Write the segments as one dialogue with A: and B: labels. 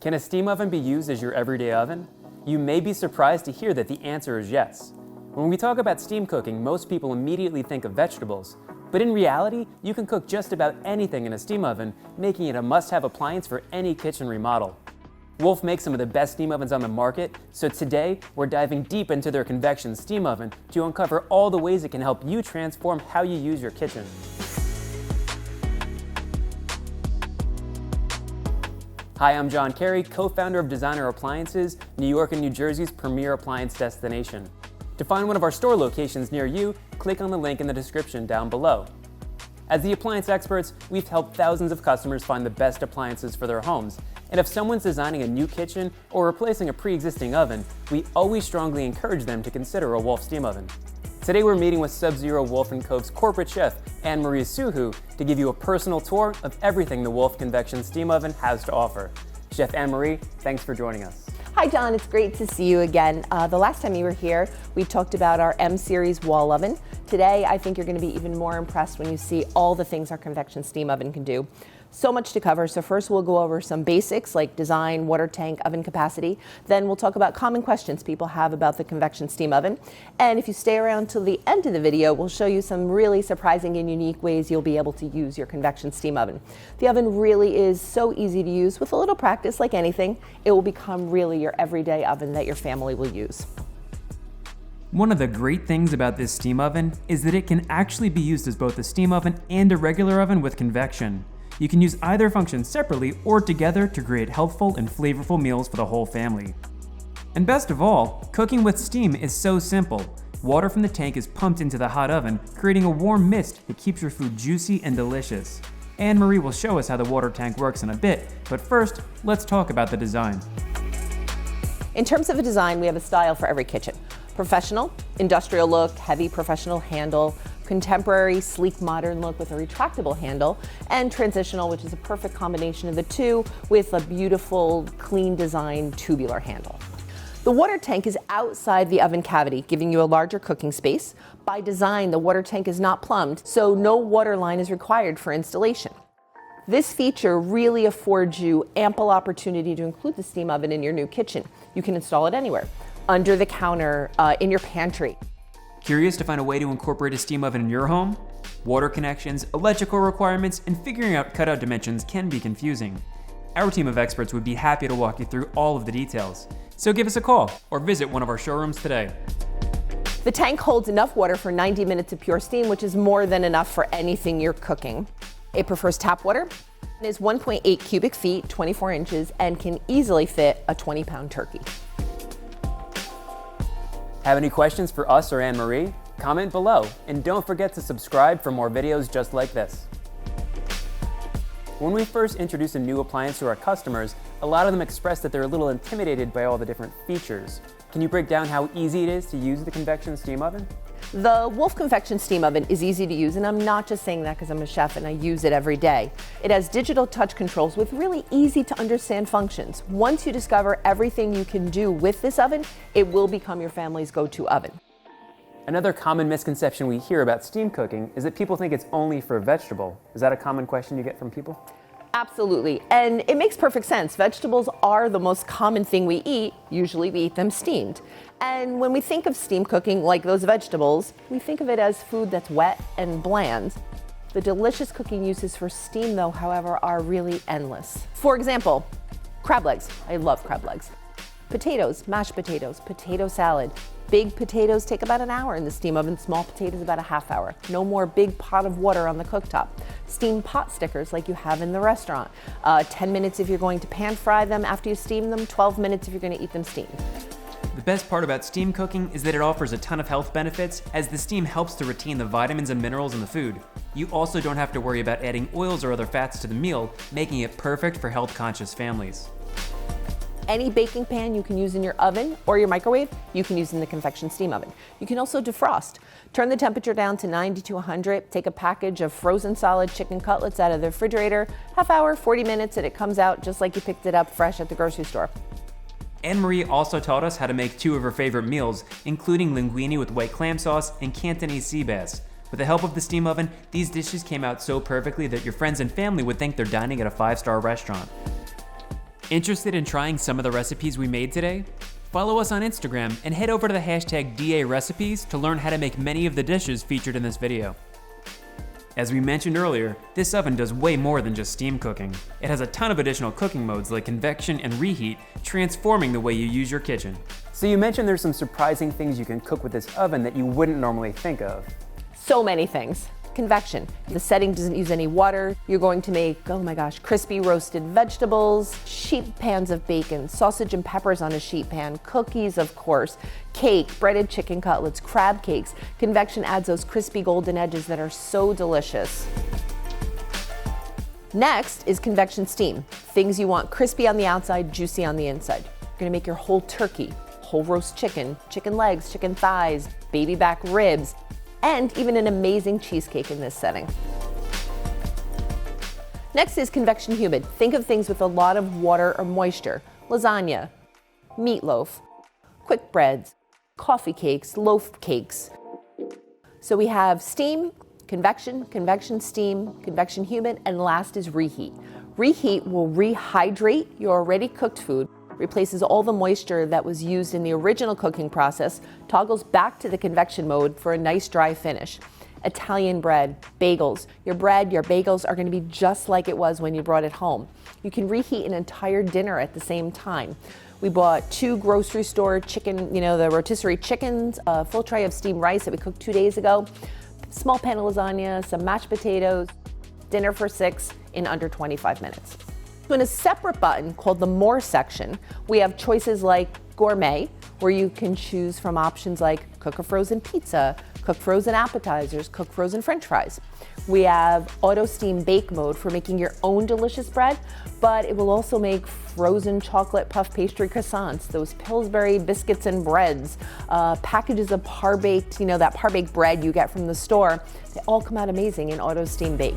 A: Can a steam oven be used as your everyday oven? You may be surprised to hear that the answer is yes. When we talk about steam cooking, most people immediately think of vegetables. But in reality, you can cook just about anything in a steam oven, making it a must-have appliance for any kitchen remodel. Wolf makes some of the best steam ovens on the market, so today we're diving deep into their convection steam oven to uncover all the ways it can help you transform how you use your kitchen. Hi, I'm John Carey, co-founder of Designer Appliances, New York and New Jersey's premier appliance destination. To find one of our store locations near you, click on the link in the description down below. As the appliance experts, we've helped thousands of customers find the best appliances for their homes. And if someone's designing a new kitchen or replacing a pre-existing oven, we always strongly encourage them to consider a Wolf steam oven. Today we're meeting with Sub-Zero Wolf & Co.'s corporate chef, Anne-Marie Suhu, to give you a personal tour of everything the Wolf Convection steam oven has to offer. Chef Anne-Marie, thanks for joining us.
B: Hi John, it's great to see you again. The last time you were here, we talked about our M-Series wall oven. Today, I think you're going to be even more impressed when you see all the things our convection steam oven can do. So much to cover, so first we'll go over some basics like design, water tank, oven capacity. Then we'll talk about common questions people have about the convection steam oven. And if you stay around till the end of the video, we'll show you some really surprising and unique ways you'll be able to use your convection steam oven. The oven really is so easy to use. With a little practice, like anything, it will become really your everyday oven that your family will use.
A: One of the great things about this steam oven is that it can actually be used as both a steam oven and a regular oven with convection. You can use either function separately or together to create healthful and flavorful meals for the whole family. And best of all, cooking with steam is so simple. Water from the tank is pumped into the hot oven, creating a warm mist that keeps your food juicy and delicious. Anne-Marie will show us how the water tank works in a bit, but first, let's talk about the design.
B: In terms of a design, we have a style for every kitchen. Professional, industrial look, heavy professional handle, contemporary, sleek, modern look with a retractable handle, and transitional, which is a perfect combination of the two with a beautiful, clean design tubular handle. The water tank is outside the oven cavity, giving you a larger cooking space. By design, the water tank is not plumbed, so no water line is required for installation. This feature really affords you ample opportunity to include the steam oven in your new kitchen. You can install it anywhere, under the counter, in your pantry.
A: Curious to find a way to incorporate a steam oven in your home? Water connections, electrical requirements, and figuring out cutout dimensions can be confusing. Our team of experts would be happy to walk you through all of the details. So give us a call or visit one of our showrooms today.
B: The tank holds enough water for 90 minutes of pure steam, which is more than enough for anything you're cooking. It prefers tap water, and is 1.8 cubic feet, 24 inches, and can easily fit a 20-pound turkey.
A: Have any questions for us or Anne-Marie? Comment below, and don't forget to subscribe for more videos just like this. When we first introduce a new appliance to our customers, a lot of them express that they're a little intimidated by all the different features. Can you break down how easy it is to use the convection steam oven?
B: The Wolf Convection steam oven is easy to use, and I'm not just saying that because I'm a chef and I use it every day. It has digital touch controls with really easy to understand functions. Once you discover everything you can do with this oven, it will become your family's go-to oven.
A: Another common misconception we hear about steam cooking is that people think it's only for vegetable. Is that a common question you get from people?
B: Absolutely, and it makes perfect sense. Vegetables are the most common thing we eat. Usually we eat them steamed. And when we think of steam cooking like those vegetables, we think of it as food that's wet and bland. The delicious cooking uses for steam, though, however, are really endless. For example, crab legs. I love crab legs. Potatoes, mashed potatoes, potato salad. Big potatoes take about an hour in the steam oven, small potatoes about a half hour. No more big pot of water on the cooktop. Steam pot stickers like you have in the restaurant. 10 minutes if you're going to pan fry them after you steam them, 12 minutes if you're going to eat them steamed.
A: The best part about steam cooking is that it offers a ton of health benefits, as the steam helps to retain the vitamins and minerals in the food. You also don't have to worry about adding oils or other fats to the meal, making it perfect for health-conscious families.
B: Any baking pan you can use in your oven or your microwave, you can use in the convection steam oven. You can also defrost. Turn the temperature down to 90 to 100, take a package of frozen solid chicken cutlets out of the refrigerator, half hour, 40 minutes, and it comes out just like you picked it up fresh at the grocery store.
A: Anne-Marie also taught us how to make two of her favorite meals, including linguine with white clam sauce and Cantonese sea bass. With the help of the steam oven, these dishes came out so perfectly that your friends and family would think they're dining at a 5-star restaurant. Interested in trying some of the recipes we made today? Follow us on Instagram and head over to the hashtag #DARecipes to learn how to make many of the dishes featured in this video. As we mentioned earlier, this oven does way more than just steam cooking. It has a ton of additional cooking modes like convection and reheat, transforming the way you use your kitchen. So you mentioned there's some surprising things you can cook with this oven that you wouldn't normally think of.
B: So many things. Convection. The setting doesn't use any water. You're going to make, oh my gosh, crispy roasted vegetables, sheet pans of bacon, sausage and peppers on a sheet pan, cookies, of course, cake, breaded chicken cutlets, crab cakes. Convection adds those crispy golden edges that are so delicious. Next is convection steam. Things you want crispy on the outside, juicy on the inside. You're gonna make your whole turkey, whole roast chicken, chicken legs, chicken thighs, baby back ribs, and even an amazing cheesecake in this setting. Next is convection humid. Think of things with a lot of water or moisture. Lasagna, meatloaf, quick breads, coffee cakes, loaf cakes. So we have steam, convection, convection steam, convection humid, and last is reheat. Reheat will rehydrate your already cooked food, replaces all the moisture that was used in the original cooking process, toggles back to the convection mode for a nice dry finish. Italian bread, bagels. Your bread, your bagels are going to be just like it was when you brought it home. You can reheat an entire dinner at the same time. We bought 2 grocery store chicken, the rotisserie chickens, a full tray of steamed rice that we cooked 2 days ago, small pan of lasagna, some mashed potatoes, dinner for 6 in under 25 minutes. So in a separate button called the More section, we have choices like Gourmet, where you can choose from options like cook a frozen pizza, cook frozen appetizers, cook frozen French fries. We have Auto Steam Bake mode for making your own delicious bread, but it will also make frozen chocolate puff pastry croissants, those Pillsbury biscuits and breads, packages of par-baked, that par-baked bread you get from the store. They all come out amazing in Auto Steam Bake.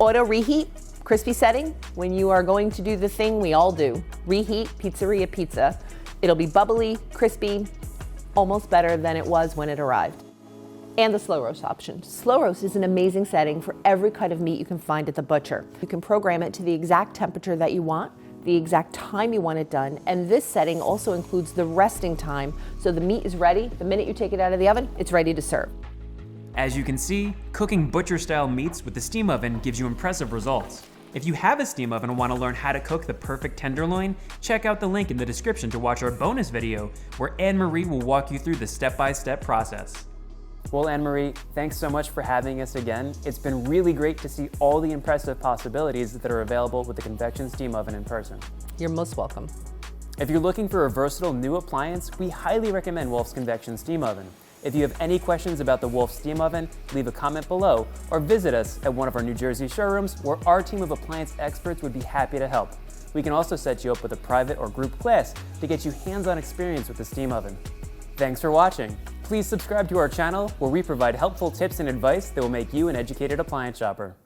B: Auto reheat, crispy setting, when you are going to do the thing we all do, reheat pizzeria pizza. It'll be bubbly, crispy, almost better than it was when it arrived. And the slow roast option. Slow roast is an amazing setting for every cut of meat you can find at the butcher. You can program it to the exact temperature that you want, the exact time you want it done, and this setting also includes the resting time, so the meat is ready. The minute you take it out of the oven, it's ready to serve.
A: As you can see, cooking butcher-style meats with the steam oven gives you impressive results. If you have a steam oven and want to learn how to cook the perfect tenderloin, check out the link in the description to watch our bonus video where Anne-Marie will walk you through the step-by-step process. Well, Anne-Marie, thanks so much for having us again. It's been really great to see all the impressive possibilities that are available with the convection steam oven in person.
B: You're most welcome.
A: If you're looking for a versatile new appliance, we highly recommend Wolf's Convection Steam Oven. If you have any questions about the Wolf Steam Oven, leave a comment below or visit us at one of our New Jersey showrooms where our team of appliance experts would be happy to help. We can also set you up with a private or group class to get you hands-on experience with the steam oven. Thanks for watching. Please subscribe to our channel where we provide helpful tips and advice that will make you an educated appliance shopper.